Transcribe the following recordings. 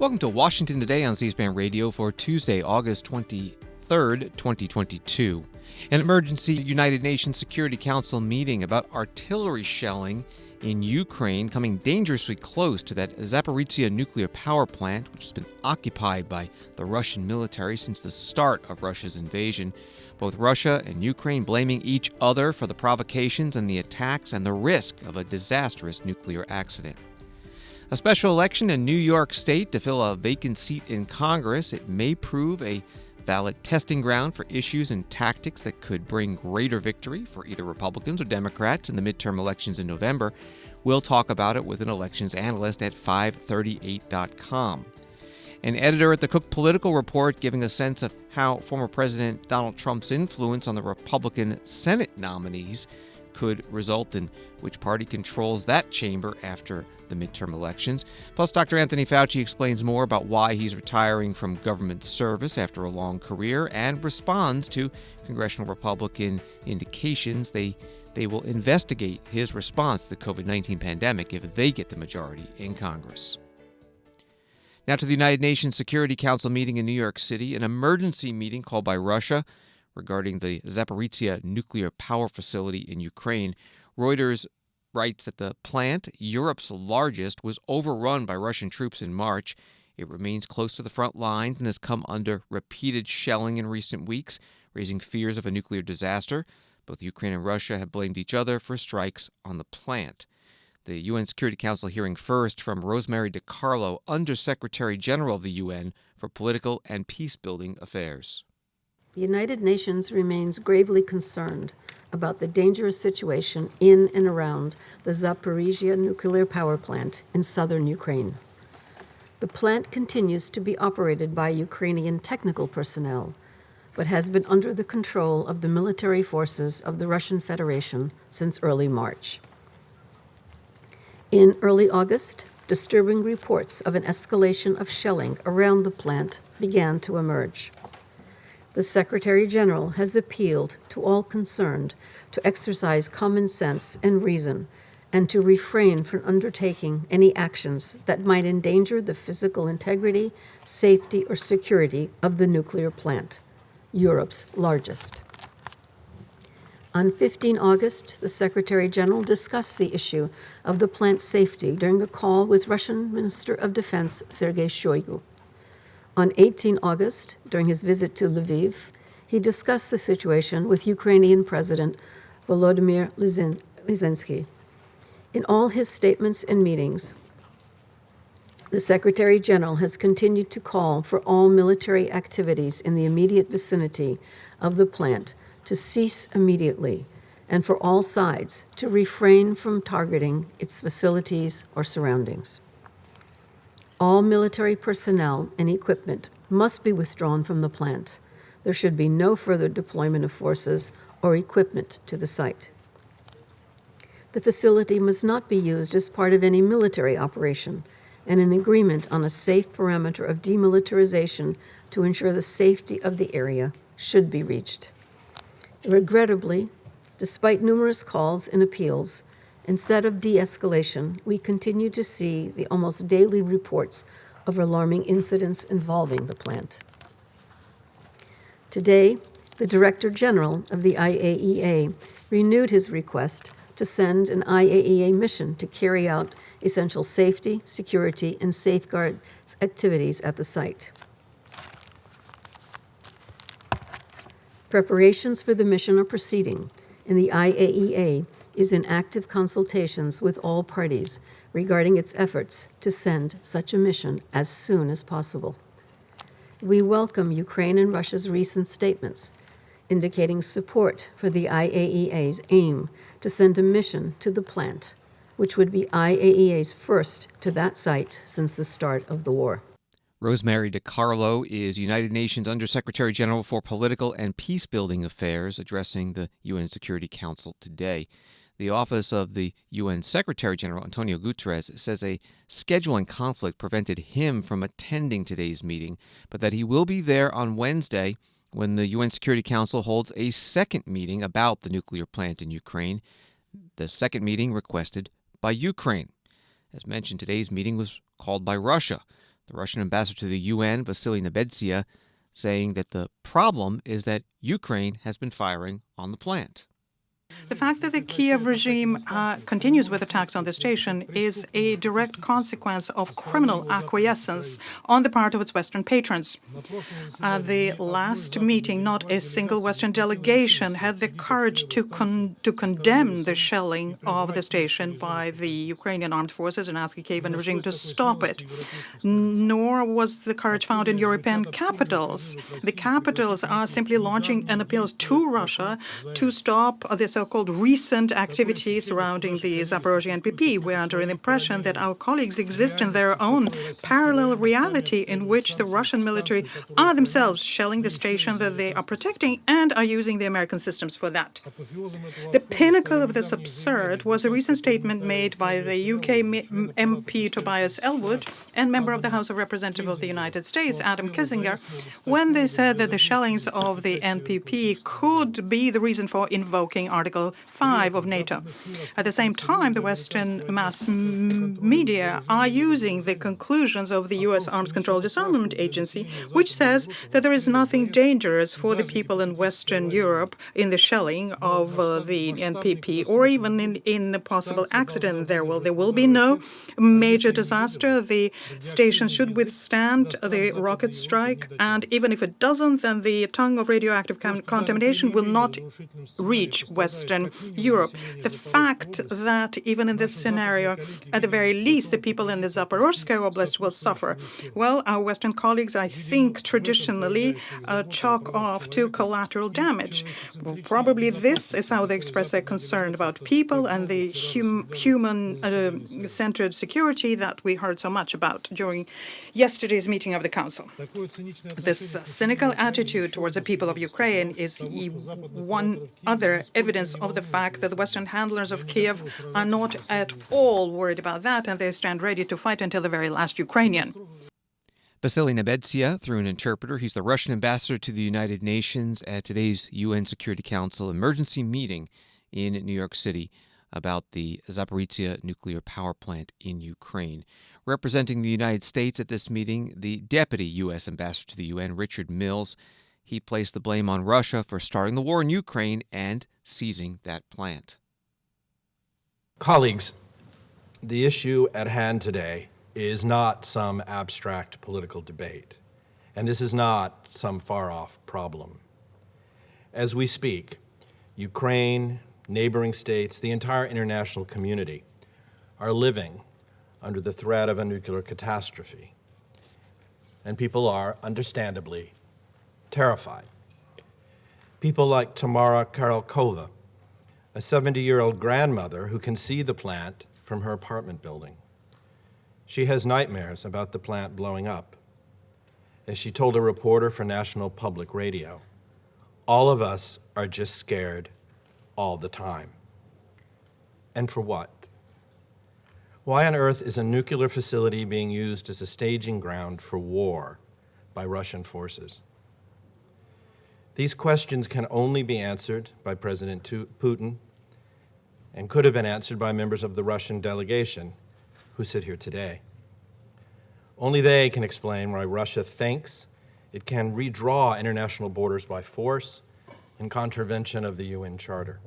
Welcome to Washington Today on C-SPAN Radio for Tuesday, August 23rd, 2022. An emergency United Nations Security Council meeting about artillery shelling in Ukraine coming dangerously close to that Zaporizhzhia nuclear power plant, which has been occupied by the Russian military since the start of Russia's invasion. Both Russia and Ukraine blaming each other for the provocations and the attacks and the risk of a disastrous nuclear accident. A special election in New York State to fill a vacant seat in Congress. It may prove a valid testing ground for issues and tactics that could bring greater victory for either Republicans or Democrats in the midterm elections in November. We'll talk about it with an elections analyst at FiveThirtyEight.com. An editor at the Cook Political Report giving a sense of how former President Donald Trump's influence on the Republican Senate nominees could result in which party controls that chamber after the midterm elections. Plus, Dr. Anthony Fauci explains more about why he's retiring from government service after a long career and responds to congressional Republican indications they will investigate his response to the COVID-19 pandemic if they get the majority in Congress. Now to the United Nations Security Council meeting in New York City, an emergency meeting called by Russia regarding the Zaporizhzhia nuclear power facility in Ukraine. Reuters writes that the plant, Europe's largest, was overrun by Russian troops in March. It remains close to the front lines and has come under repeated shelling in recent weeks, raising fears of a nuclear disaster. Both Ukraine and Russia have blamed each other for strikes on the plant. The UN Security Council hearing first from Rosemary DiCarlo, Undersecretary General of the UN for Political and Peacebuilding Affairs. The United Nations remains gravely concerned about the dangerous situation in and around the Zaporizhzhia nuclear power plant in southern Ukraine. The plant continues to be operated by Ukrainian technical personnel, but has been under the control of the military forces of the Russian Federation since early March. In early August, disturbing reports of an escalation of shelling around the plant began to emerge. The Secretary General has appealed to all concerned to exercise common sense and reason and to refrain from undertaking any actions that might endanger the physical integrity, safety, or security of the nuclear plant, Europe's largest. On 15 August, the Secretary General discussed the issue of the plant's safety during a call with Russian Minister of Defense Sergei Shoigu. On 18 August, during his visit to Lviv, he discussed the situation with Ukrainian President Volodymyr Zelensky. In all his statements and meetings, the Secretary General has continued to call for all military activities in the immediate vicinity of the plant to cease immediately and for all sides to refrain from targeting its facilities or surroundings. All military personnel and equipment must be withdrawn from the plant. There should be no further deployment of forces or equipment to the site. The facility must not be used as part of any military operation, and an agreement on a safe parameter of demilitarization to ensure the safety of the area should be reached. Regrettably, despite numerous calls and appeals, instead of de-escalation, we continue to see the almost daily reports of alarming incidents involving the plant. Today, the Director General of the IAEA renewed his request to send an IAEA mission to carry out essential safety, security, and safeguard activities at the site. Preparations for the mission are proceeding, and the IAEA is in active consultations with all parties regarding its efforts to send such a mission as soon as possible. We welcome Ukraine and Russia's recent statements indicating support for the IAEA's aim to send a mission to the plant, which would be IAEA's first to that site since the start of the war. Rosemary DiCarlo is United Nations Undersecretary General for Political and Peacebuilding Affairs, addressing the UN Security Council today. The Office of the UN Secretary General, Antonio Guterres, says a scheduling conflict prevented him from attending today's meeting, but that he will be there on Wednesday when the UN Security Council holds a second meeting about the nuclear plant in Ukraine, the second meeting requested by Ukraine. As mentioned, today's meeting was called by Russia. The Russian ambassador to the UN, Vasily Nebenzia, saying that the problem is that Ukraine has been firing on the plant. The fact that the Kiev regime continues with attacks on the station is a direct consequence of criminal acquiescence on the part of its Western patrons. At the last meeting, not a single Western delegation had the courage to condemn the shelling of the station by the Ukrainian armed forces and ask the Kievan regime to stop it. Nor was the courage found in European capitals. The capitals are simply launching an appeal to Russia to stop the so-called recent activity surrounding the Zaporozhye NPP. We're under the impression that our colleagues exist in their own parallel reality in which the Russian military are themselves shelling the station that they are protecting and are using the American systems for that. The pinnacle of this absurd was a recent statement made by the UK MP Tobias Ellwood and member of the House of Representatives of the United States, Adam Kinzinger, when they said that the shellings of the NPP could be the reason for invoking Article 5 of NATO. At the same time, the Western mass media are using the conclusions of the U.S. Arms Control Disarmament Agency, which says that there is nothing dangerous for the people in Western Europe in the shelling of the NPP, or even in a possible accident. There will be no major disaster. The station should withstand the rocket strike, and even if it doesn't, then the tongue of radioactive contamination will not reach Western Europe. The fact that even in this scenario, at the very least, the people in the Zaporozhye Oblast will suffer, well, our Western colleagues, I think, traditionally chalk off to collateral damage. Well, probably this is how they express their concern about people and the human-centered security that we heard so much about during yesterday's meeting of the Council. This cynical attitude towards the people of Ukraine is one other evidence of the fact that the Western handlers of Kiev are not at all worried about that, and they stand ready to fight until the very last Ukrainian. Vasily Nebenzia, through an interpreter, he's the Russian ambassador to the United Nations at today's UN Security Council emergency meeting in New York City about the Zaporizhzhia nuclear power plant in Ukraine. Representing the United States at this meeting, the deputy U.S. ambassador to the UN, Richard Mills, he placed the blame on Russia for starting the war in Ukraine and seizing that plant. Colleagues, the issue at hand today is not some abstract political debate, and this is not some far-off problem. As we speak, Ukraine, neighboring states, the entire international community are living under the threat of a nuclear catastrophe, and people are, understandably, terrified. People like Tamara Karolkova, a 70-year-old grandmother who can see the plant from her apartment building. She has nightmares about the plant blowing up. As she told a reporter for National Public Radio, all of us are just scared all the time. And for what? Why on earth is a nuclear facility being used as a staging ground for war by Russian forces? These questions can only be answered by President Putin and could have been answered by members of the Russian delegation who sit here today. Only they can explain why Russia thinks it can redraw international borders by force in contravention of the UN Charter.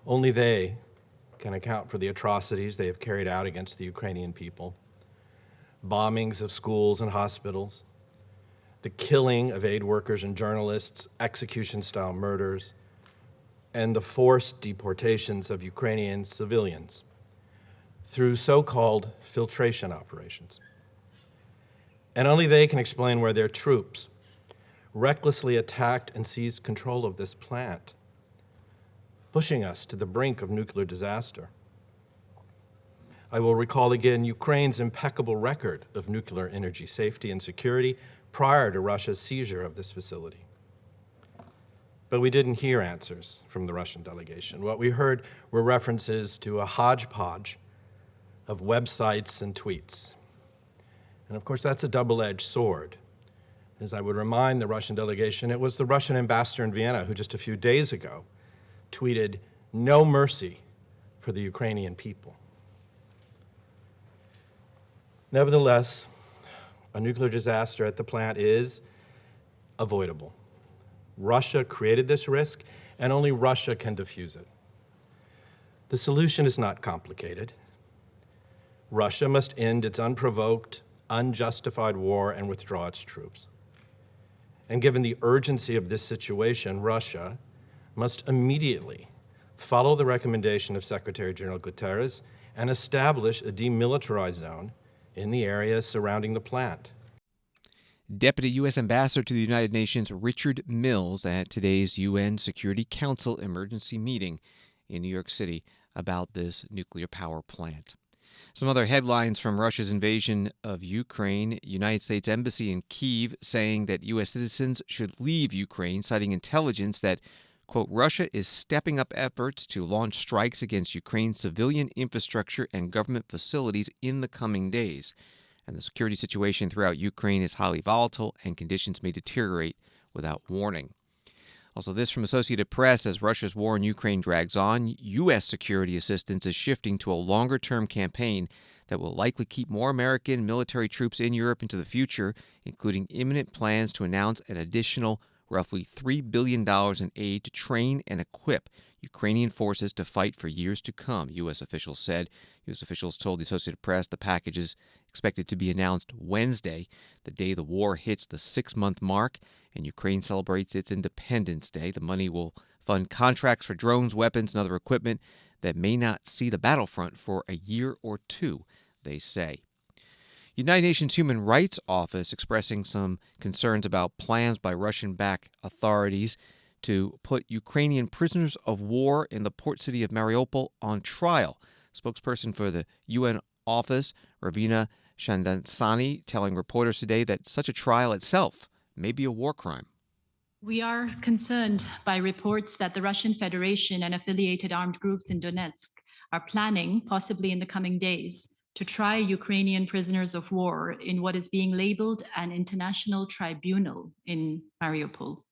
Only they can account for the atrocities they have carried out against the Ukrainian people, bombings of schools and hospitals, the killing of aid workers and journalists, execution-style murders, and the forced deportations of Ukrainian civilians through so-called filtration operations. And only they can explain why their troops recklessly attacked and seized control of this plant, pushing us to the brink of nuclear disaster. I will recall again Ukraine's impeccable record of nuclear energy safety and security prior to Russia's seizure of this facility. But we didn't hear answers from the Russian delegation. What we heard were references to a hodgepodge of websites and tweets. And of course, that's a double-edged sword. As I would remind the Russian delegation, it was the Russian ambassador in Vienna who just a few days ago tweeted, "No mercy for the Ukrainian people." Nevertheless, a nuclear disaster at the plant is avoidable. Russia created this risk, and only Russia can defuse it. The solution is not complicated. Russia must end its unprovoked, unjustified war and withdraw its troops. And given the urgency of this situation, Russia must immediately follow the recommendation of Secretary General Guterres and establish a demilitarized zone in the area surrounding the plant. Deputy U.S. Ambassador to the United Nations Richard Mills at today's UN Security Council emergency meeting in New York City about this nuclear power plant. Some other headlines from Russia's invasion of Ukraine. United States Embassy in Kyiv saying that U.S. citizens should leave Ukraine, citing intelligence that, quote, Russia is stepping up efforts to launch strikes against Ukraine's civilian infrastructure and government facilities in the coming days. And the security situation throughout Ukraine is highly volatile and conditions may deteriorate without warning. Also, this from Associated Press: as Russia's war in Ukraine drags on, U.S. security assistance is shifting to a longer-term campaign that will likely keep more American military troops in Europe into the future, including imminent plans to announce an additional roughly $3 billion in aid to train and equip Ukrainian forces to fight for years to come, U.S. officials said. U.S. officials told the Associated Press the package is expected to be announced Wednesday, the day the war hits the 6-month mark and Ukraine celebrates its Independence Day. The money will fund contracts for drones, weapons, and other equipment that may not see the battlefront for a year or two, they say. United Nations Human Rights Office expressing some concerns about plans by Russian-backed authorities to put Ukrainian prisoners of war in the port city of Mariupol on trial. Spokesperson for the UN office, Ravina Shamdasani, telling reporters today that such a trial itself may be a war crime. We are concerned by reports that the Russian Federation and affiliated armed groups in Donetsk are planning, possibly in the coming days, to try Ukrainian prisoners of war in what is being labeled an international tribunal in Mariupol.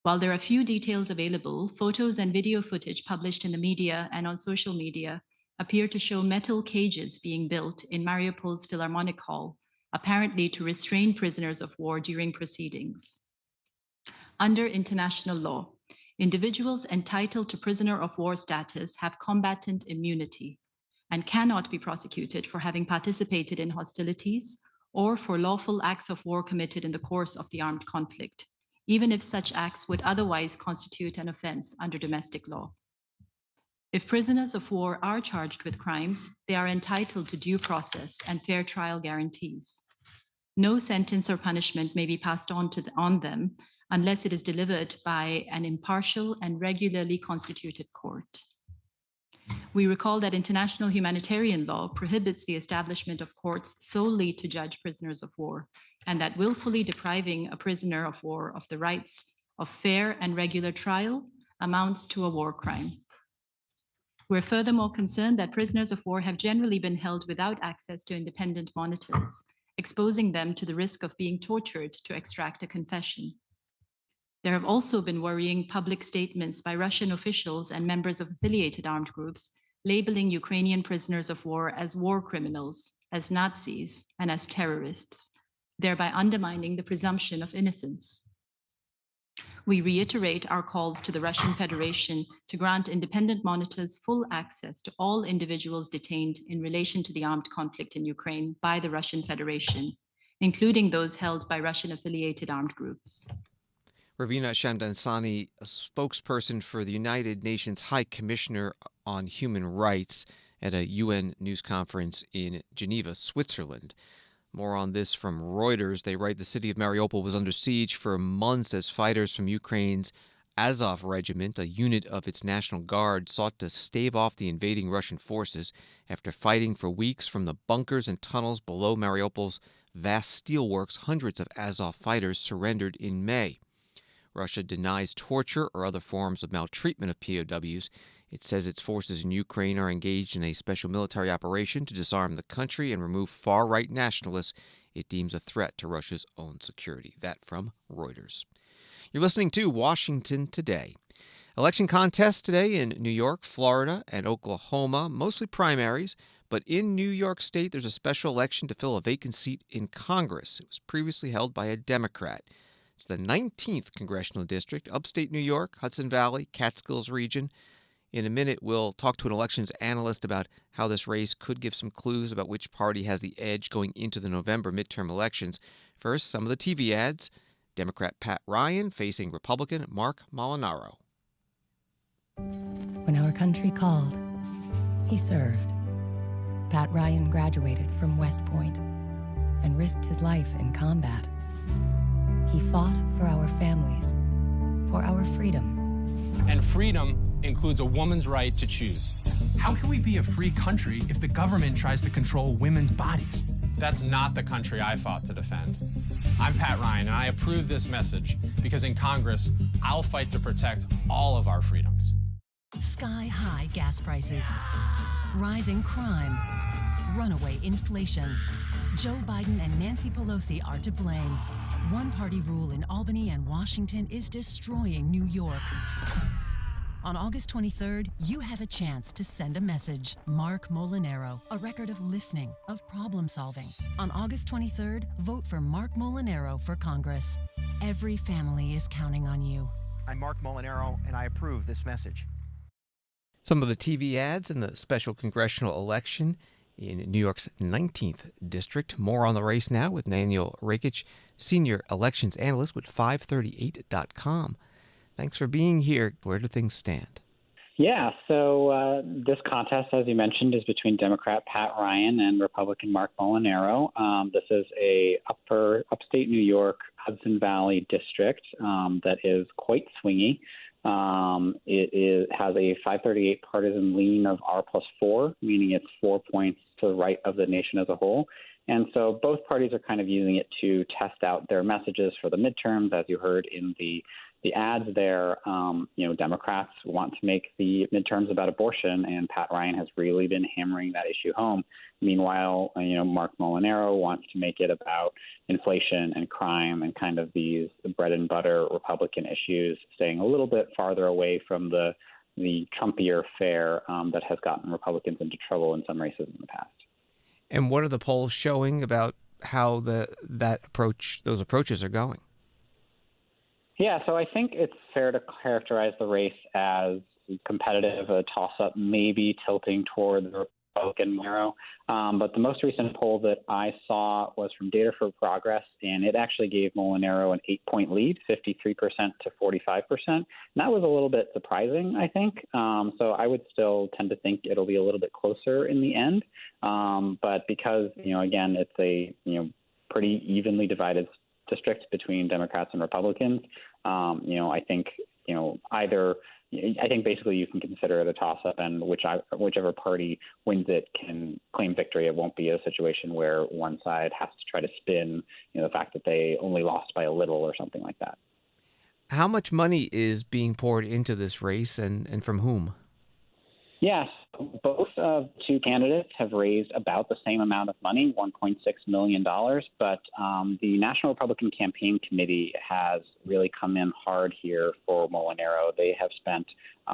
While there are few details available, photos and video footage published in the media and on social media appear to show metal cages being built in Mariupol's Philharmonic Hall, apparently to restrain prisoners of war during proceedings. Under international law, individuals entitled to prisoner of war status have combatant immunity and cannot be prosecuted for having participated in hostilities or for lawful acts of war committed in the course of the armed conflict, even if such acts would otherwise constitute an offense under domestic law. If prisoners of war are charged with crimes, they are entitled to due process and fair trial guarantees. No sentence or punishment may be passed on them unless it is delivered by an impartial and regularly constituted court. We recall that international humanitarian law prohibits the establishment of courts solely to judge prisoners of war, and that willfully depriving a prisoner of war of the rights of fair and regular trial amounts to a war crime. We're furthermore concerned that prisoners of war have generally been held without access to independent monitors, exposing them to the risk of being tortured to extract a confession. There have also been worrying public statements by Russian officials and members of affiliated armed groups labeling Ukrainian prisoners of war as war criminals, as Nazis, and as terrorists, thereby undermining the presumption of innocence. We reiterate our calls to the Russian Federation to grant independent monitors full access to all individuals detained in relation to the armed conflict in Ukraine by the Russian Federation, including those held by Russian-affiliated armed groups. Ravina Shamdasani, a spokesperson for the United Nations High Commissioner on Human Rights at a UN news conference in Geneva, Switzerland. More on this from Reuters. They write the city of Mariupol was under siege for months as fighters from Ukraine's Azov Regiment, a unit of its National Guard, sought to stave off the invading Russian forces after fighting for weeks from the bunkers and tunnels below Mariupol's vast steelworks. Hundreds of Azov fighters surrendered in May. Russia denies torture or other forms of maltreatment of POWs. It says its forces in Ukraine are engaged in a special military operation to disarm the country and remove far-right nationalists it deems a threat to Russia's own security. That from Reuters. You're listening to Washington Today. Election contests today in New York, Florida, and Oklahoma, mostly primaries, But in New York State, there's a special election to fill a vacant seat in Congress. It was previously held by a Democrat. It's the 19th Congressional District, upstate New York, Hudson Valley, Catskills region. In a minute, we'll talk to an elections analyst about how this race could give some clues about which party has the edge going into the November midterm elections. First, some of the TV ads. Democrat Pat Ryan facing Republican Mark Molinaro. When our country called, he served. Pat Ryan graduated from West Point and risked his life in combat. He fought for our families, for our freedom. And freedom includes a woman's right to choose. How can we be a free country if the government tries to control women's bodies? That's not the country I fought to defend. I'm Pat Ryan, and I approve this message because in Congress, I'll fight to protect all of our freedoms. Sky-high gas prices, rising crime, runaway inflation. Joe Biden and Nancy Pelosi are to blame. One-party rule in Albany and Washington is destroying New York. On August 23rd, you have a chance to send a message. Mark Molinaro, a record of listening, of problem solving. On August 23rd, vote for Mark Molinaro for Congress. Every family is counting on you. I'm Mark Molinaro, and I approve this message. Some of the TV ads in the special congressional election in New York's 19th district. More on the race now with Nathaniel Rakich, senior elections analyst with FiveThirtyEight.com. Thanks for being here. Where do things stand? Yeah, so this contest, as you mentioned, is between Democrat Pat Ryan and Republican Mark Molinaro. This is a upstate New York Hudson Valley district that is quite swingy. It has a 538 partisan lean of R+4, meaning it's 4 points to the right of the nation as a whole. And so both parties are kind of using it to test out their messages for the midterms, as you heard in the ads there. Democrats want to make the midterms about abortion, and Pat Ryan has really been hammering that issue home. Meanwhile, Mark Molinaro wants to make it about inflation and crime and kind of these bread and butter Republican issues, staying a little bit farther away from the Trumpier fare that has gotten Republicans into trouble in some races in the past. And what are the polls showing about how those approaches are going? Yeah, so I think it's fair to characterize the race as competitive, a toss-up, maybe tilting toward the Republican Molinaro. But the most recent poll that I saw was from Data for Progress, and it actually gave Molinaro an 8-point lead, 53% to 45%. And that was a little bit surprising, I think. So I would still tend to think it'll be a little bit closer in the end. But because, again, it's a, pretty evenly divided district between Democrats and Republicans, I think, I think basically you can consider it a toss-up, and whichever party wins it can claim victory. It won't be a situation where one side has to try to spin, the fact that they only lost by a little or something like that. How much money is being poured into this race, and from whom? Yes, both two candidates have raised about the same amount of money, $1.6 million, but the National Republican Campaign Committee has really come in hard here for Molinaro. They have spent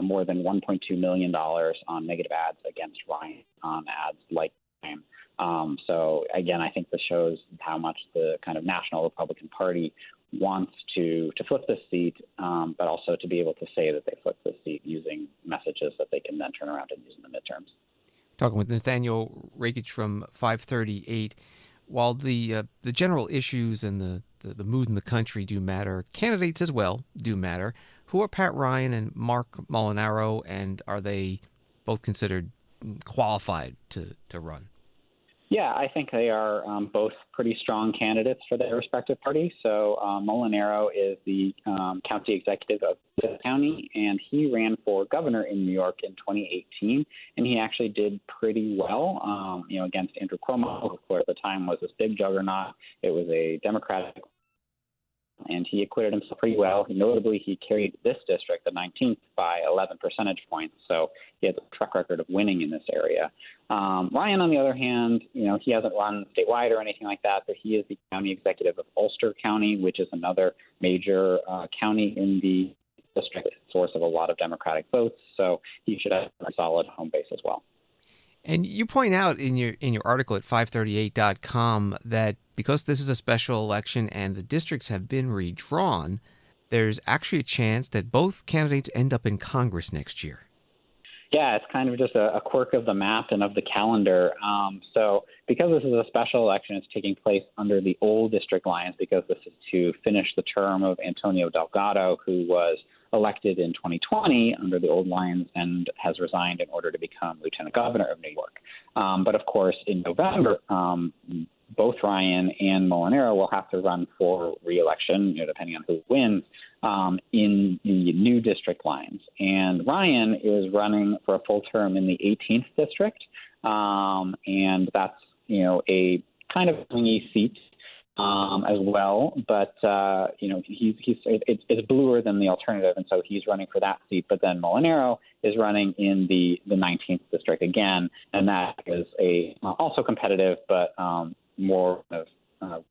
more than $1.2 million on negative ads against Ryan, on ads like Ryan. So, again, I think this shows how much the kind of National Republican Party wants to flip this seat, but also to be able to say that they flipped this seat using messages that they can then turn around and use in the midterms. Talking with Nathaniel Rakich from 538. While the general issues and the mood in the country do matter, candidates as well do matter. Who are Pat Ryan and Mark Molinaro, and are they both considered qualified to run? Yeah, I think they are both pretty strong candidates for their respective parties. So Molinaro is the county executive of the county, and he ran for governor in New York in 2018, and he actually did pretty well, against Andrew Cuomo, who at the time was this big juggernaut. It was a Democratic, and he acquitted himself pretty well. Notably, he carried this district, the 19th, by 11 percentage points. So he has a track record of winning in this area. Ryan, on the other hand, he hasn't run statewide or anything like that, but he is the county executive of Ulster County, which is another major county in the district, source of a lot of Democratic votes. So he should have a solid home base as well. And you point out in your article at FiveThirtyEight.com that because this is a special election and the districts have been redrawn, there's actually a chance that both candidates end up in Congress next year. Yeah, it's kind of just a quirk of the map and of the calendar. So because this is a special election, it's taking place under the old district lines because this is to finish the term of Antonio Delgado, who was elected in 2020 under the old lines and has resigned in order to become lieutenant governor of New York. But of course, in November, both Ryan and Molinaro will have to run for re-election, depending on who wins, in the new district lines. And Ryan is running for a full term in the 18th district, and that's a kind of swingy seat as well. But it's bluer than the alternative, and so he's running for that seat. But then Molinaro is running in the 19th district again, and that is also competitive, but more of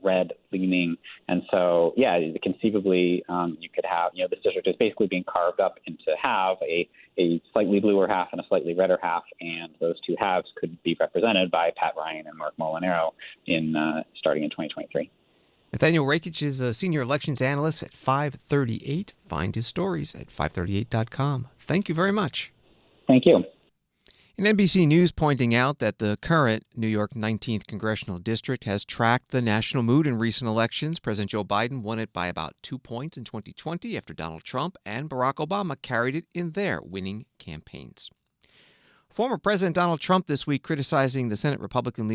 red leaning. And so, yeah, conceivably you could have, this district is basically being carved up into half, a slightly bluer half and a slightly redder half. And those two halves could be represented by Pat Ryan and Mark Molinaro starting in 2023. Nathaniel Rakich is a senior elections analyst at 538. Find his stories at 538.com. Thank you very much. Thank you. And NBC News pointing out that the current New York 19th Congressional District has tracked the national mood in recent elections. President Joe Biden won it by about 2 points in 2020 after Donald Trump and Barack Obama carried it in their winning campaigns. Former President Donald Trump this week criticizing the Senate Republican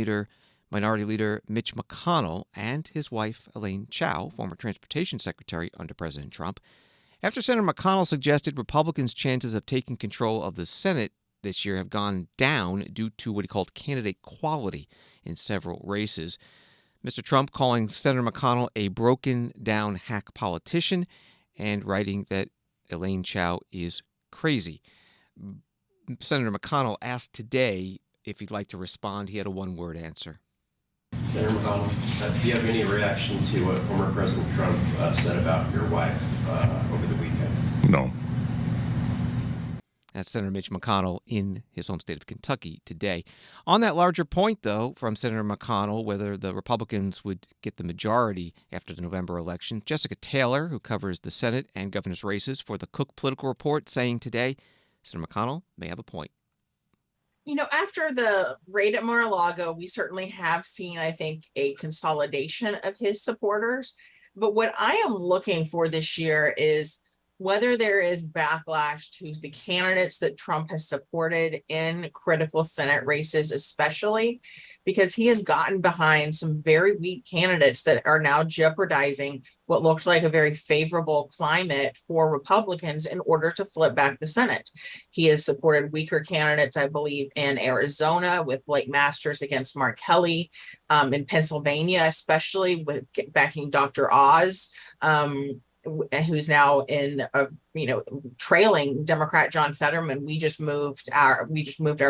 Minority Leader Mitch McConnell and his wife Elaine Chao, former Transportation Secretary under President Trump, after Senator McConnell suggested Republicans' chances of taking control of the Senate this year have gone down due to what he called candidate quality in several races. Mr. Trump calling Senator McConnell a broken-down hack politician and writing that Elaine Chao is crazy. Senator McConnell asked today if he'd like to respond. He had a one-word answer. Senator McConnell, do you have any reaction to what former President Trump said about your wife over the weekend? No. That's Senator Mitch McConnell in his home state of Kentucky today. On that larger point, though, from Senator McConnell, whether the Republicans would get the majority after the November election, Jessica Taylor, who covers the Senate and governor's races for the Cook Political Report, saying today, Senator McConnell may have a point. After the raid at Mar-a-Lago, we certainly have seen, I think, a consolidation of his supporters. But what I am looking for this year is whether there is backlash to the candidates that Trump has supported in critical Senate races, especially because he has gotten behind some very weak candidates that are now jeopardizing what looked like a very favorable climate for Republicans in order to flip back the Senate. He has supported weaker candidates, I believe, in Arizona with Blake Masters against Mark Kelly, in Pennsylvania, especially with backing Dr. Oz, who's now trailing Democrat John Fetterman. We just moved our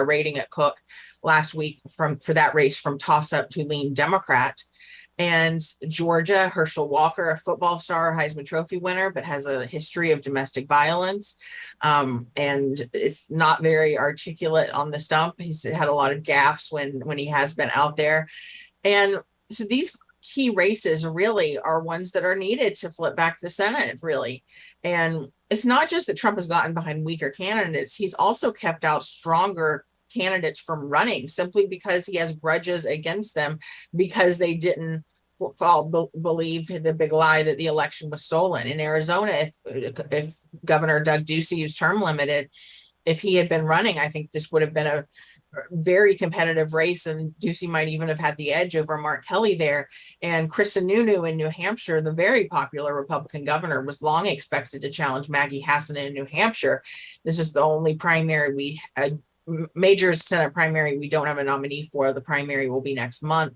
rating at Cook last week for that race from toss up to lean Democrat. And Georgia, Herschel Walker, a football star, Heisman Trophy winner, but has a history of domestic violence, and it's not very articulate on the stump. He's had a lot of gaffes when he has been out there, and so these key races really are ones that are needed to flip back the Senate, really. And it's not just that Trump has gotten behind weaker candidates. He's also kept out stronger candidates from running simply because he has grudges against them because they didn't believe the big lie that the election was stolen. In Arizona, if Governor Doug Ducey, who's term limited, if he had been running, I think this would have been a very competitive race, and Ducey might even have had the edge over Mark Kelly there. And Chris Sununu in New Hampshire, the very popular Republican governor, was long expected to challenge Maggie Hassan in New Hampshire. This is the only primary major Senate primary we don't have a nominee for. The primary will be next month,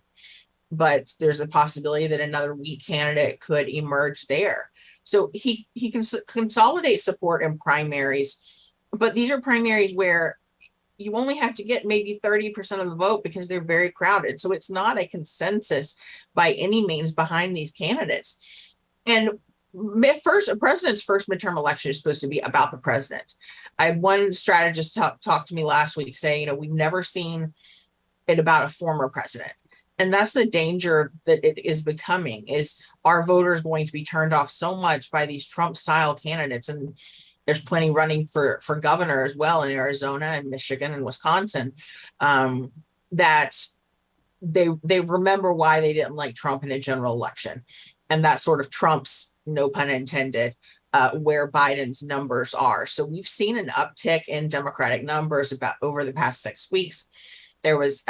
but there's a possibility that another weak candidate could emerge there. So he can consolidate support in primaries, but these are primaries where you only have to get maybe 30% of the vote because they're very crowded. So it's not a consensus by any means behind these candidates. And a president's first midterm election is supposed to be about the president. I had one strategist talk to me last week saying, we've never seen it about a former president. And that's the danger that it is becoming, is our voters going to be turned off so much by these Trump-style candidates. And there's plenty running for governor as well in Arizona and Michigan and Wisconsin, that they remember why they didn't like Trump in a general election. And that sort of trumps, no pun intended, where Biden's numbers are. So we've seen an uptick in Democratic numbers about over the past 6 weeks. There was,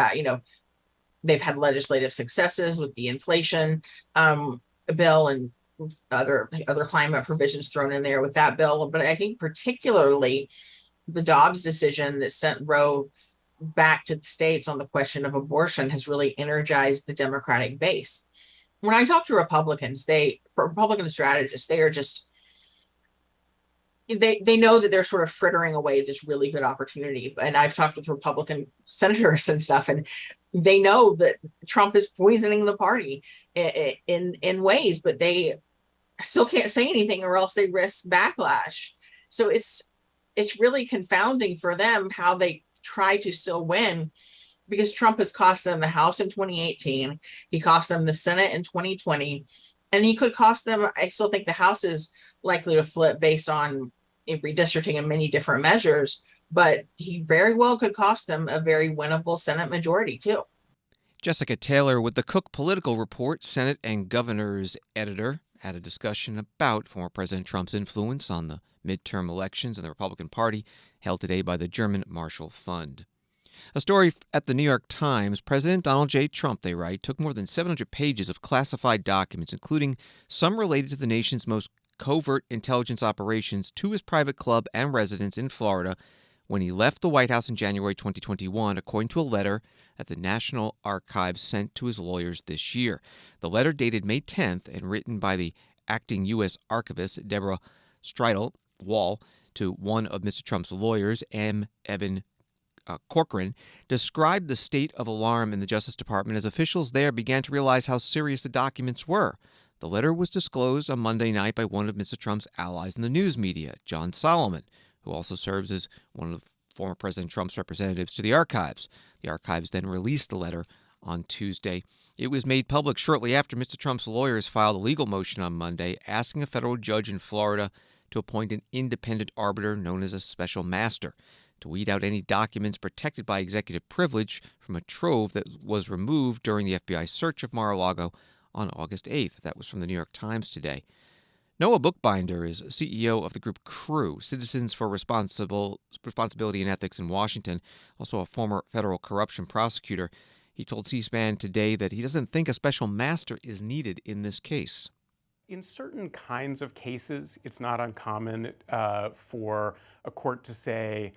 they've had legislative successes with the inflation bill and other climate provisions thrown in there with that bill. But I think particularly the Dobbs decision that sent Roe back to the states on the question of abortion has really energized the Democratic base. When I talk to Republicans, Republican strategists, they are just, they know that they're sort of frittering away this really good opportunity. And I've talked with Republican senators and stuff, and they know that Trump is poisoning the party in ways, but they still can't say anything or else they risk backlash. So it's really confounding for them how they try to still win, because Trump has cost them the House in 2018. He cost them the Senate in 2020, and he could cost them. I still think the House is likely to flip based on redistricting and many different measures, but he very well could cost them a very winnable Senate majority too. Jessica Taylor with the Cook Political Report, Senate and Governor's editor, had a discussion about former President Trump's influence on the midterm elections in the Republican Party held today by the German Marshall Fund. A story at the New York Times, President Donald J. Trump, they write, took more than 700 pages of classified documents, including some related to the nation's most covert intelligence operations, to his private club and residence in Florida when he left the White House in January 2021, according to a letter that the National Archives sent to his lawyers this year. The letter, dated May 10th and written by the acting U.S. archivist Deborah Streidel Wall to one of Mr. Trump's lawyers, M. Evan Corcoran, described the state of alarm in the Justice Department as officials there began to realize how serious the documents were. The letter was disclosed on Monday night by one of Mr. Trump's allies in the news media, John Solomon, who also serves as one of former President Trump's representatives to the archives. The archives then released the letter on Tuesday. It was made public shortly after Mr. Trump's lawyers filed a legal motion on Monday asking a federal judge in Florida to appoint an independent arbiter known as a special master to weed out any documents protected by executive privilege from a trove that was removed during the FBI search of Mar-a-Lago on August 8th. That was from the New York Times today. Noah Bookbinder is CEO of the group CREW, Citizens for Responsibility and Ethics in Washington, also a former federal corruption prosecutor. He told C-SPAN today that he doesn't think a special master is needed in this case. In certain kinds of cases, it's not uncommon for a court to say,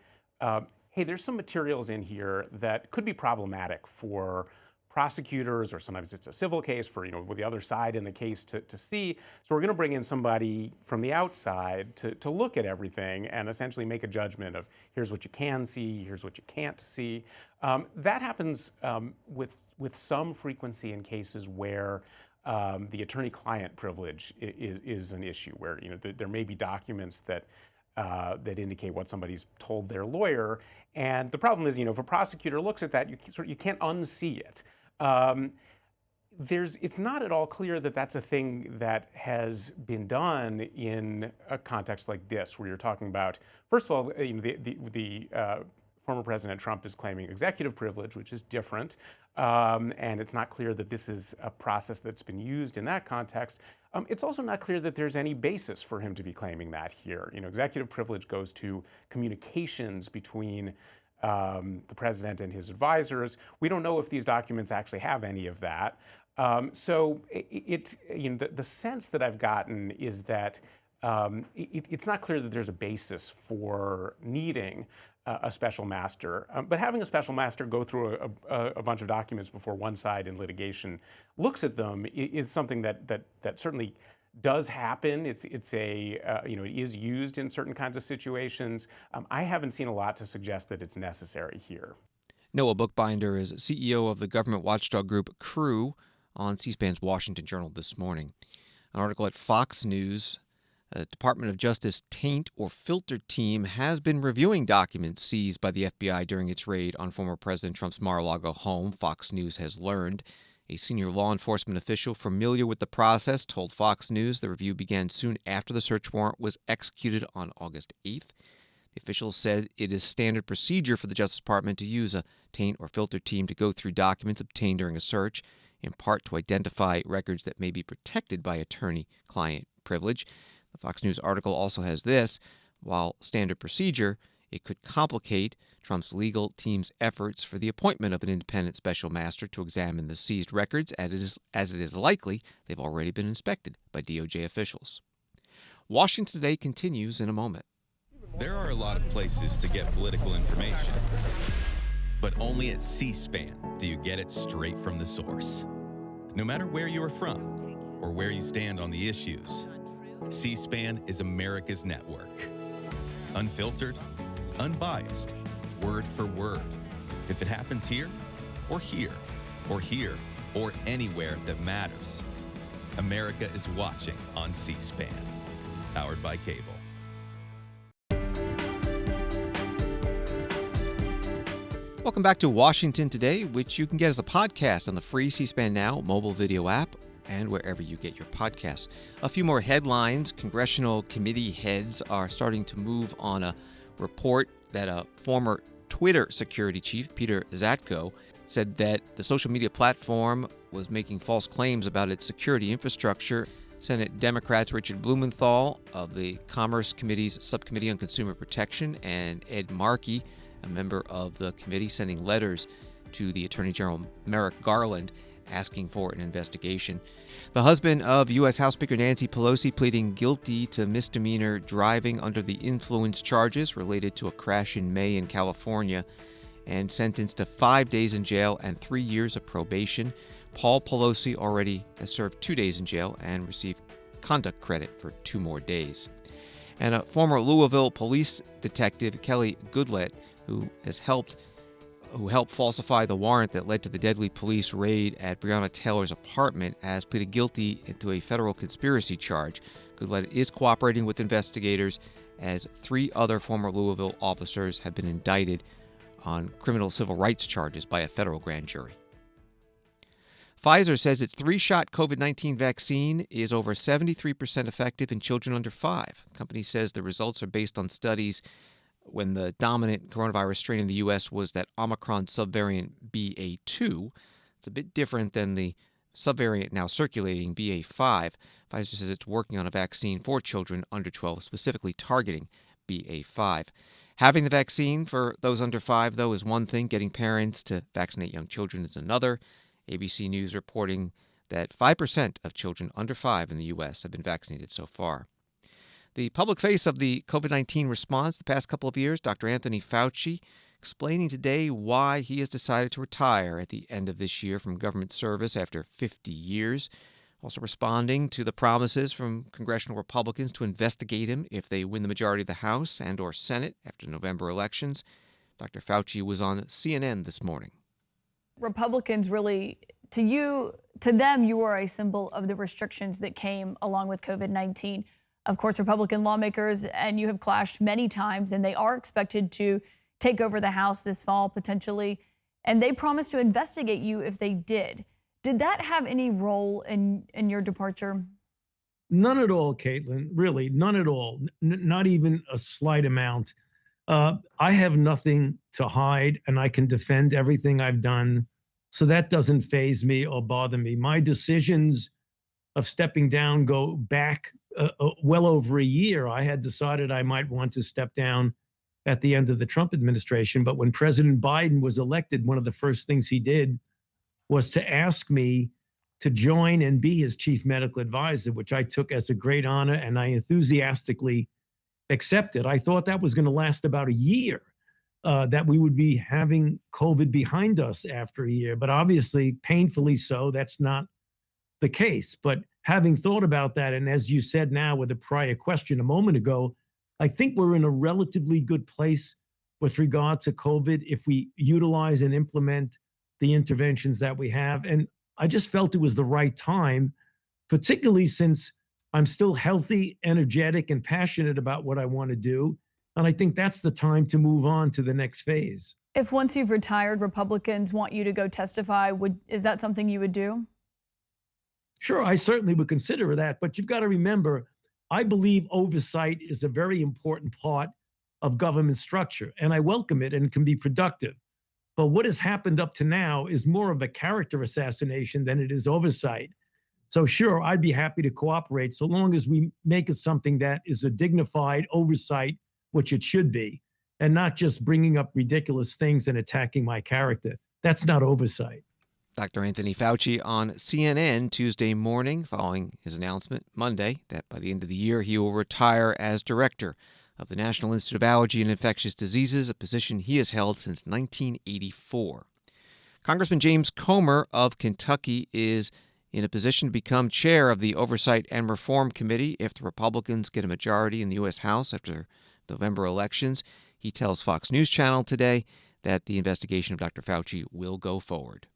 hey, there's some materials in here that could be problematic for prosecutors, or sometimes it's a civil case for, with the other side in the case to see. So we're going to bring in somebody from the outside to look at everything and essentially make a judgment of here's what you can see, here's what you can't see. That happens with some frequency in cases where the attorney-client privilege is an issue, where there may be documents that indicate what somebody's told their lawyer, and the problem is, if a prosecutor looks at that, you can't unsee it. It's not at all clear that that's a thing that has been done in a context like this, where you're talking about, first of all, the former President Trump is claiming executive privilege, which is different, and it's not clear that this is a process that's been used in that context. It's also not clear that there's any basis for him to be claiming that here. Executive privilege goes to communications between the president and his advisors. We don't know if these documents actually have any of that. So the sense that I've gotten is that it's not clear that there's a basis for needing a special master. But having a special master go through a bunch of documents before one side in litigation looks at them is something that certainly does happen. It is used in certain kinds of situations. I haven't seen a lot to suggest that it's necessary here. Noah Bookbinder is CEO of the government watchdog group CREW on C-SPAN's Washington Journal this morning. An article at Fox News. The Department of Justice taint or filter team has been reviewing documents seized by the FBI during its raid on former President Trump's Mar-a-Lago home, Fox News has learned. A senior law enforcement official familiar with the process told Fox News the review began soon after the search warrant was executed on August 8th. The official said it is standard procedure for the Justice Department to use a taint or filter team to go through documents obtained during a search, in part to identify records that may be protected by attorney-client privilege. The Fox News article also has this: while standard procedure, it could complicate Trump's legal team's efforts for the appointment of an independent special master to examine the seized records, as it is likely they've already been inspected by DOJ officials. Washington Today continues in a moment. There are a lot of places to get political information, but only at C-SPAN do you get it straight from the source. No matter where you are from or where you stand on the issues, C-SPAN is America's network. Unfiltered, unbiased, word for word. If it happens here, or here, or here, or anywhere that matters, America is watching on C-SPAN, powered by cable. Welcome back to Washington Today, which you can get as a podcast on the free C-SPAN Now mobile video app and wherever you get your podcasts. A few more headlines. Congressional committee heads are starting to move on a report that a former Twitter security chief, Peter Zatko, said that the social media platform was making false claims about its security infrastructure. Senate Democrats Richard Blumenthal of the Commerce Committee's Subcommittee on Consumer Protection and Ed Markey, a member of the committee, sending letters to the Attorney General Merrick Garland asking for an investigation. The husband of U.S. House Speaker Nancy Pelosi pleading guilty to misdemeanor driving under the influence charges related to a crash in May in California and sentenced to 5 days in jail and 3 years of probation. Paul Pelosi already has served 2 days in jail and received conduct credit for 2 more days. And a former Louisville police detective, Kelly Goodlett, who helped falsify the warrant that led to the deadly police raid at Breonna Taylor's apartment, has pleaded guilty to a federal conspiracy charge. Goodlett is cooperating with investigators as 3 other former Louisville officers have been indicted on criminal civil rights charges by a federal grand jury. Pfizer says its 3-shot COVID-19 vaccine is over 73% effective in children under 5. The company says the results are based on studies when the dominant coronavirus strain in the U.S. was that Omicron subvariant BA2. It's a bit different than the subvariant now circulating BA5. Pfizer says it's working on a vaccine for children under 12, specifically targeting BA5. Having the vaccine for those under 5, though, is one thing. Getting parents to vaccinate young children is another. ABC News reporting that 5% of children under 5 in the U.S. have been vaccinated so far. The public face of the COVID-19 response the past couple of years, Dr. Anthony Fauci, explaining today why he has decided to retire at the end of this year from government service after 50 years. Also responding to the promises from congressional Republicans to investigate him if they win the majority of the House and or Senate after November elections. Dr. Fauci was on CNN this morning. Republicans really, to them, you were a symbol of the restrictions that came along with COVID-19. Of course, Republican lawmakers and you have clashed many times, and they are expected to take over the House this fall potentially, and they promised to investigate you if they did. Did that have any role in your departure? None at all, Caitlin, really, none at all, not even a slight amount. I have nothing to hide, and I can defend everything I've done, so that doesn't faze me or bother me. My decisions of stepping down go back well over a year. I had decided I might want to step down at the end of the Trump administration, but when President Biden was elected, one of the first things he did was to ask me to join and be his chief medical advisor, which I took as a great honor and I enthusiastically accepted. I thought that was going to last about a year, that we would be having COVID behind us after a year, but obviously, painfully so, that's not the case. But having thought about that, and as you said now with a prior question a moment ago, I think we're in a relatively good place with regard to COVID if we utilize and implement the interventions that we have. And I just felt it was the right time, particularly since I'm still healthy, energetic, and passionate about what I want to do. And I think that's the time to move on to the next phase. If once you've retired, Republicans want you to go testify, is that something you would do? Sure, I certainly would consider that. But you've got to remember, I believe oversight is a very important part of government structure, and I welcome it and can be productive. But what has happened up to now is more of a character assassination than it is oversight. So sure, I'd be happy to cooperate so long as we make it something that is a dignified oversight, which it should be, and not just bringing up ridiculous things and attacking my character. That's not oversight. Dr. Anthony Fauci on CNN Tuesday morning following his announcement Monday that by the end of the year he will retire as director of the National Institute of Allergy and Infectious Diseases, a position he has held since 1984. Congressman James Comer of Kentucky is in a position to become chair of the Oversight and Reform Committee if the Republicans get a majority in the U.S. House after November elections. He tells Fox News Channel today that the investigation of Dr. Fauci will go forward.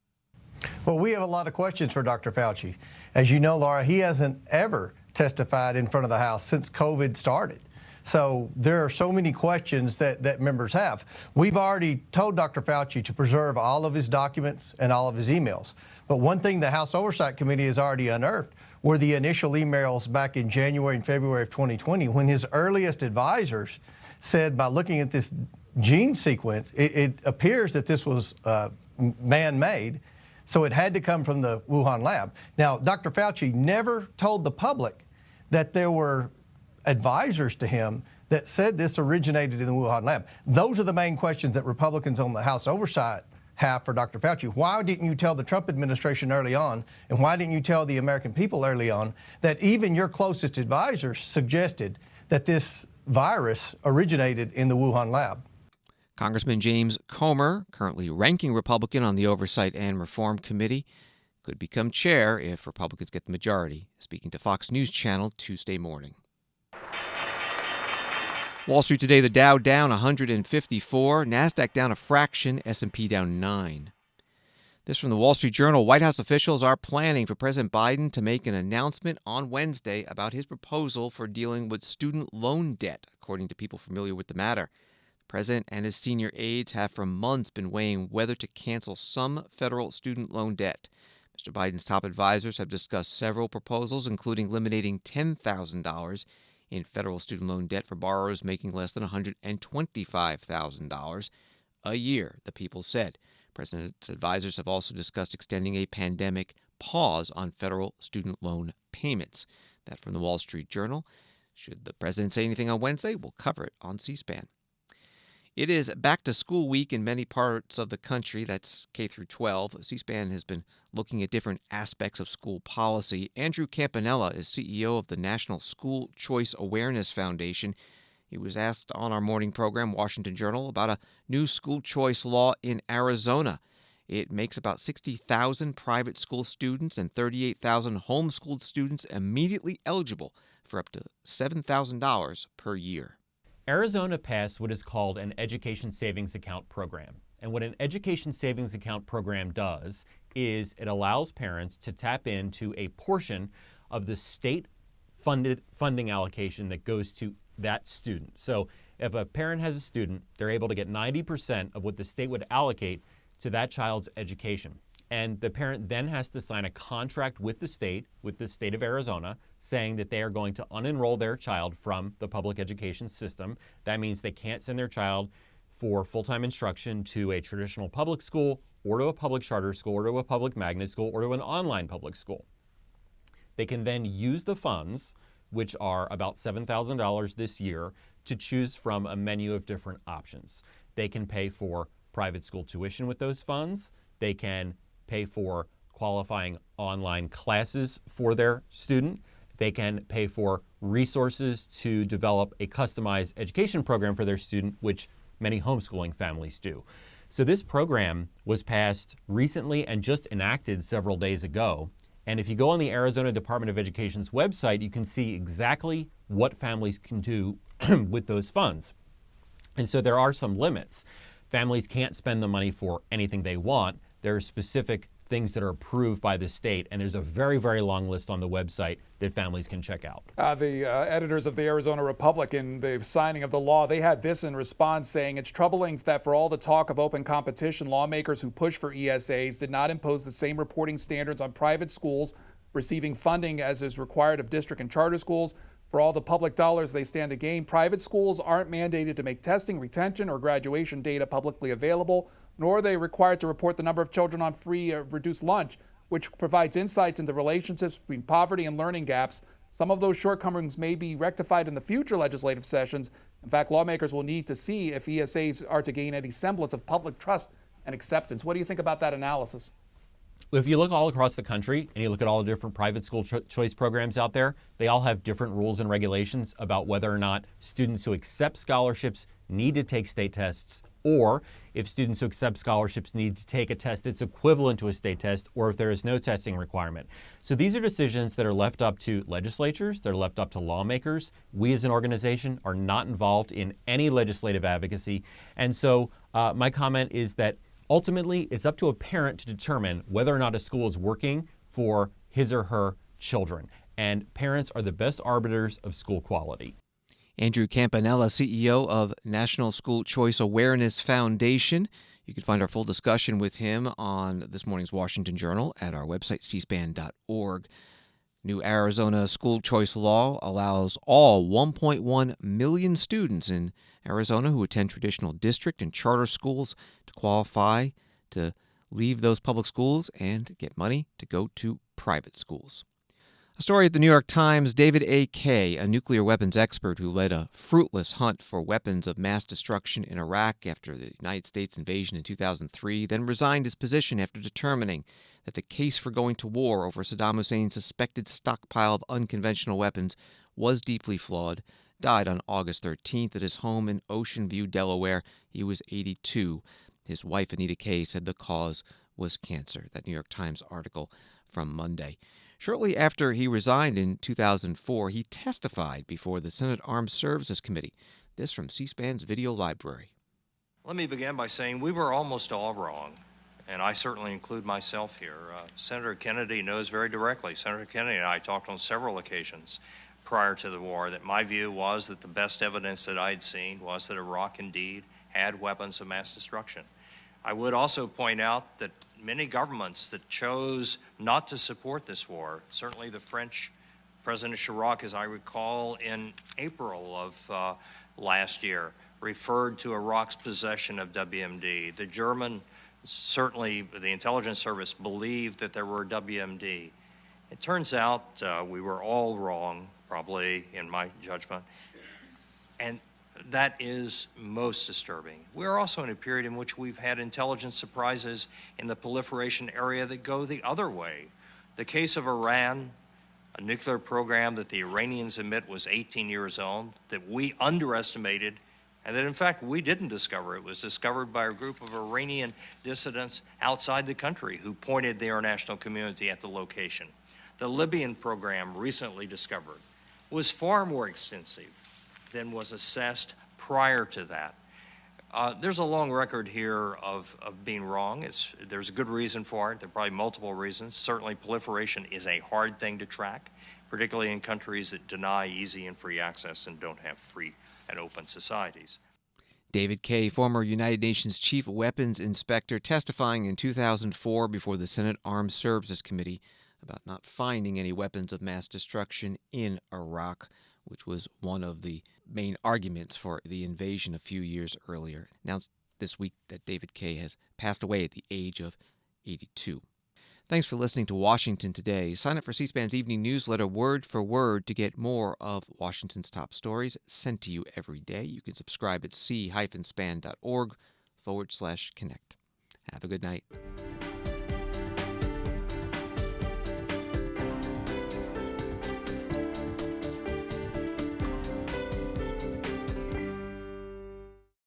Well, we have a lot of questions for Dr. Fauci. As you know, Laura, he hasn't ever testified in front of the House since COVID started. So there are so many questions that members have. We've already told Dr. Fauci to preserve all of his documents and all of his emails. But one thing the House Oversight Committee has already unearthed were the initial emails back in January and February of 2020 when his earliest advisors said by looking at this gene sequence, it appears that this was man-made. So it had to come from the Wuhan lab. Now, Dr. Fauci never told the public that there were advisors to him that said this originated in the Wuhan lab. Those are the main questions that Republicans on the House Oversight have for Dr. Fauci. Why didn't you tell the Trump administration early on, and why didn't you tell the American people early on that even your closest advisors suggested that this virus originated in the Wuhan lab? Congressman James Comer, currently ranking Republican on the Oversight and Reform Committee, could become chair if Republicans get the majority, speaking to Fox News Channel Tuesday morning. Wall Street today, the Dow down 154, NASDAQ down a fraction, S&P down 9. This from the Wall Street Journal. White House officials are planning for President Biden to make an announcement on Wednesday about his proposal for dealing with student loan debt, according to people familiar with the matter. The president and his senior aides have for months been weighing whether to cancel some federal student loan debt. Mr. Biden's top advisors have discussed several proposals, including eliminating $10,000 in federal student loan debt for borrowers making less than $125,000 a year, the people said. President's advisors have also discussed extending a pandemic pause on federal student loan payments. That from the Wall Street Journal. Should the president say anything on Wednesday, we'll cover it on C-SPAN. It is back to school week in many parts of the country. That's K through 12. C-SPAN has been looking at different aspects of school policy. Andrew Campanella is CEO of the National School Choice Awareness Foundation. He was asked on our morning program, Washington Journal, about a new school choice law in Arizona. It makes about 60,000 private school students and 38,000 homeschooled students immediately eligible for up to $7,000 per year. Arizona passed what is called an Education Savings Account program. And what an Education Savings Account program does is it allows parents to tap into a portion of the state-funded funding allocation that goes to that student. So if a parent has a student, they're able to get 90% of what the state would allocate to that child's education. And the parent then has to sign a contract with the state of Arizona, saying that they are going to unenroll their child from the public education system. That means they can't send their child for full-time instruction to a traditional public school or to a public charter school or to a public magnet school or to an online public school. They can then use the funds, which are about $7,000 this year, to choose from a menu of different options. They can pay for private school tuition with those funds. They can pay for qualifying online classes for their student. They can pay for resources to develop a customized education program for their student, which many homeschooling families do. So this program was passed recently and just enacted several days ago. And if you go on the Arizona Department of Education's website, you can see exactly what families can do with those funds. And so there are some limits. Families can't spend the money for anything they want. There are specific things that are approved by the state. And there's a very, very long list on the website that families can check out. The editors of the Arizona Republican, the signing of the law, they had this in response saying it's troubling that for all the talk of open competition, lawmakers who push for ESAs did not impose the same reporting standards on private schools receiving funding as is required of district and charter schools. For all the public dollars they stand to gain, private schools aren't mandated to make testing, retention, or graduation data publicly available, nor are they required to report the number of children on free or reduced lunch, which provides insights into relationships between poverty and learning gaps. Some of those shortcomings may be rectified in the future legislative sessions. In fact, lawmakers will need to see if ESAs are to gain any semblance of public trust and acceptance. What do you think about that analysis? If you look all across the country and you look at all the different private school choice programs out there, they all have different rules and regulations about whether or not students who accept scholarships need to take state tests, or if students who accept scholarships need to take a test that's equivalent to a state test, or if there is no testing requirement. So these are decisions that are left up to legislatures, they're left up to lawmakers. We as an organization are not involved in any legislative advocacy. And so my comment is that ultimately, it's up to a parent to determine whether or not a school is working for his or her children. And parents are the best arbiters of school quality. Andrew Campanella, CEO of National School Choice Awareness Foundation. You can find our full discussion with him on this morning's Washington Journal at our website, cspan.org. New Arizona school choice law allows all 1.1 million students in Arizona who attend traditional district and charter schools to qualify to leave those public schools and get money to go to private schools. A story at the New York Times, David A. Kay, a nuclear weapons expert who led a fruitless hunt for weapons of mass destruction in Iraq after the United States invasion in 2003, then resigned his position after determining that the case for going to war over Saddam Hussein's suspected stockpile of unconventional weapons was deeply flawed, died on August 13th at his home in Ocean View, Delaware. He was 82. His wife, Anita Kay, said the cause was cancer. That New York Times article from Monday. Shortly after he resigned in 2004, he testified before the Senate Armed Services Committee. This from C-SPAN's video library. Let me begin by saying we were almost all wrong, and I certainly include myself here. Senator Kennedy knows very directly. Senator Kennedy and I talked on several occasions prior to the war that my view was that the best evidence that I'd seen was that Iraq indeed had weapons of mass destruction. I would also point out that many governments that chose not to support this war, certainly the French, President Chirac, as I recall, in April of last year, referred to Iraq's possession of WMD. The German, certainly the intelligence service, believed that there were WMD. It turns out we were all wrong, probably in my judgment, and that is most disturbing. We're also in a period in which we've had intelligence surprises in the proliferation area that go the other way. The case of Iran, a nuclear program that the Iranians admit was 18 years old, that we underestimated, and that in fact we didn't discover. It was discovered by a group of Iranian dissidents outside the country who pointed the international community at the location. The Libyan program, recently discovered, was far more extensive than was assessed prior to that. There's a long record here of being wrong. There's a good reason for it. There are probably multiple reasons. Certainly proliferation is a hard thing to track, particularly in countries that deny easy and free access and don't have free and open societies. David Kay, former United Nations Chief Weapons Inspector, testifying in 2004 before the Senate Armed Services Committee about not finding any weapons of mass destruction in Iraq, which was one of the main arguments for the invasion a few years earlier. Announced this week that David Kay has passed away at the age of 82. Thanks for listening to Washington Today. Sign up for C-SPAN's evening newsletter word for word to get more of Washington's top stories sent to you every day. You can subscribe at c-span.org/connect. Have a good night.